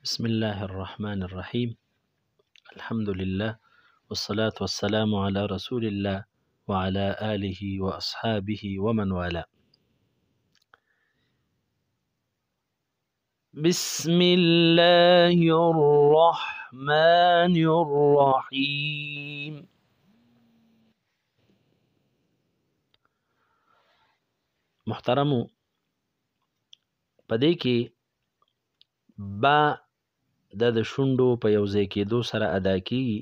بسم الله الرحمن الرحيم. الحمد لله والصلاة والسلام على رسول الله وعلى آله وأصحابه ومن والاه. بسم الله الرحمن الرحيم. محترمو پدې کې با د شونډو په یو ځای کېدو سره ادا کیږي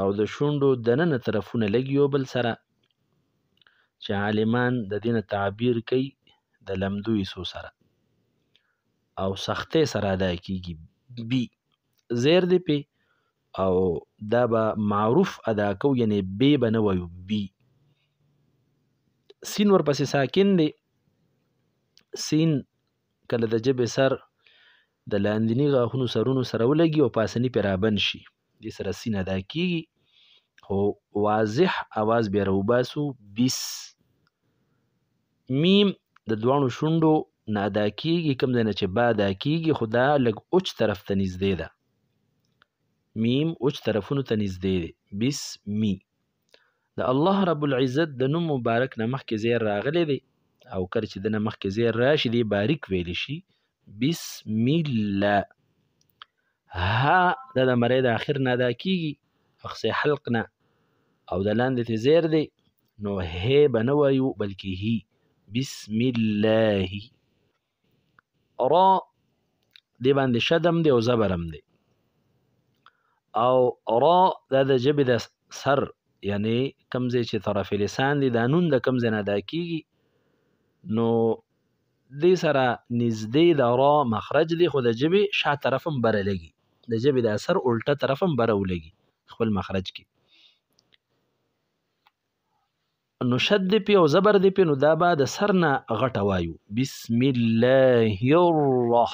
او د شونډو دننه طرفونه لګي یو بل سره، چې عالمان د دې نه تعبیر کوي د لمدو حصو سره او سختۍ سره ادا کیږي. بی زیر دی پی او دا به معروف ادا کو، یعنی بی به نه وایو، بی. سین ورپسې ساکن دی. سین کله د ژبې سر د لاندني غاښونو سرونو سره ولګي او پاسني پرې رابند شي، دې سره سین ادا کیږي، خو واضح اواز بیا راوباسو، بیس. میم د دواړو شونډو نه ادا کیږي، کوم ځای نه چې با ادا کیږي، خو دا لږ اوچ طرف ته نږدې ده. میم اوچ طرفونو ته نږدې دی. بیس می. د الله رب العزت د نوم مبارک نه مخکې زیر راغلی دی، او کله چې د نه مخکې زیر راشي دی باریک ویلی شي، بسم الله. ها دا د مرۍ د آخر نه ادا کیږي، اقصی حلق نه، او د لاندې ته زیر دی، نو هی به نه وایو بلکې هی. بسم الله. را دی باندې شدم دی او زبرم دی، او را دا د ژبې د سر، یعنی کم ځای چې طرف لسان دی، دا نون د کم ځای نه ادا کیږي، نو دې سره نږدې د را مخرج دی، خو د ژبې شا طرف هم بره لګي، د ژبې د اثر الټه طرف هم بره ولګي خپل مخرج کې. نو شد دی پی او زبر دی پی، نو دا به د سر نه غټه وایو، بسم الله الرح.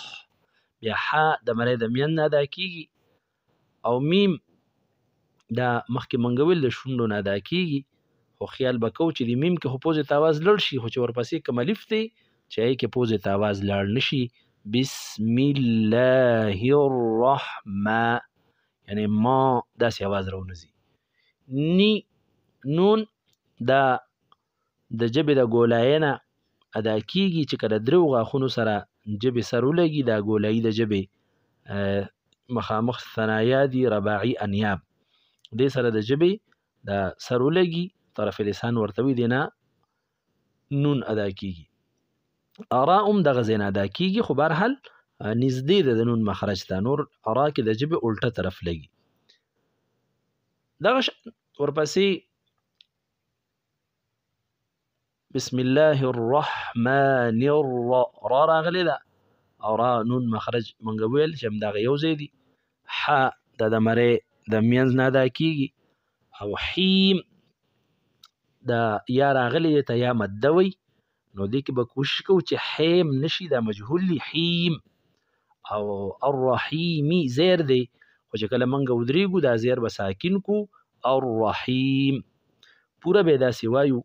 بیا ح د مرۍ د مین نه ادا کیږي، او میم دا مخکې منګول د شونډو نه ادا کیږي، خو خیال به کوو چې د میم کې خو پوزې ته آواز لړ شي، خو چې ورپسې کوم الف دی چې هغې کې پوزې ته آواز لاړ نشي. بسم الله الرحمن، یعنی ما داسې آواز راونځي. نی نون دا د ژبې د ګولایي نه ادا کیږي، چې کله درو غاښونو سره ژبې سر ولګي، دا ګولایي د ژبې مخامخ ثنایا دي، رباعي انیاب، دې سره د ژبې د سر ولګي، طرف لسان ورته وي، دې نه نون ادا کیږي. ارا هم دغه ځای نه ادا کیږي، خو بهرحال نږدې ده د نون مخرج ته، نور ارا کې د ژبې الټه طرف لګي. دغه ورپسې بسم الله الرحمن را راغلی ده، او را نون مخرج مونږ ویل چې همدغه یو ځای دي. ح دا د مرۍ د مینځ نه ادا کیږي، او حیم دا یا راغلی دی ته یا مده وی، نو دې کې به کوشش کوو چې حیم نشي، دا مجهول دی، حیم. او الرحیمی زیر دی، خو چې کله مونږ ودرېږو دا زیر به ساکن کو، الرحیم. پوره به داسې وایو،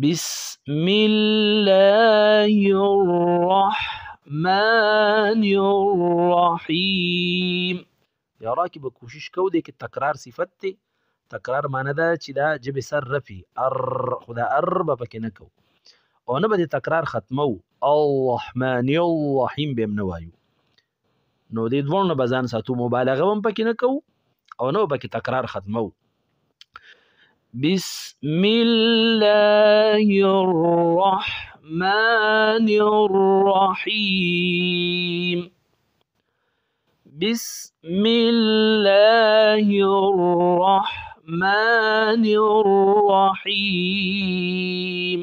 بسم الله الرحمن الرحیم. یا را کې به کوشش کوو دی کې تکرار صفت دی، تکرار معنی ده چې دا ژبې سر رفي، خو دا به پکې نه کوو، او نه به د تکرار ختمو، الرحمن الرحیم به هم نه وایو. نو دې دواړو نه به ځان ساتو، مبالغه هم پکې نه کوو او نه به پکې تکرار ختمو. بسم الله الرحمن الرحیم. بسم الله الرحمن الرحیم.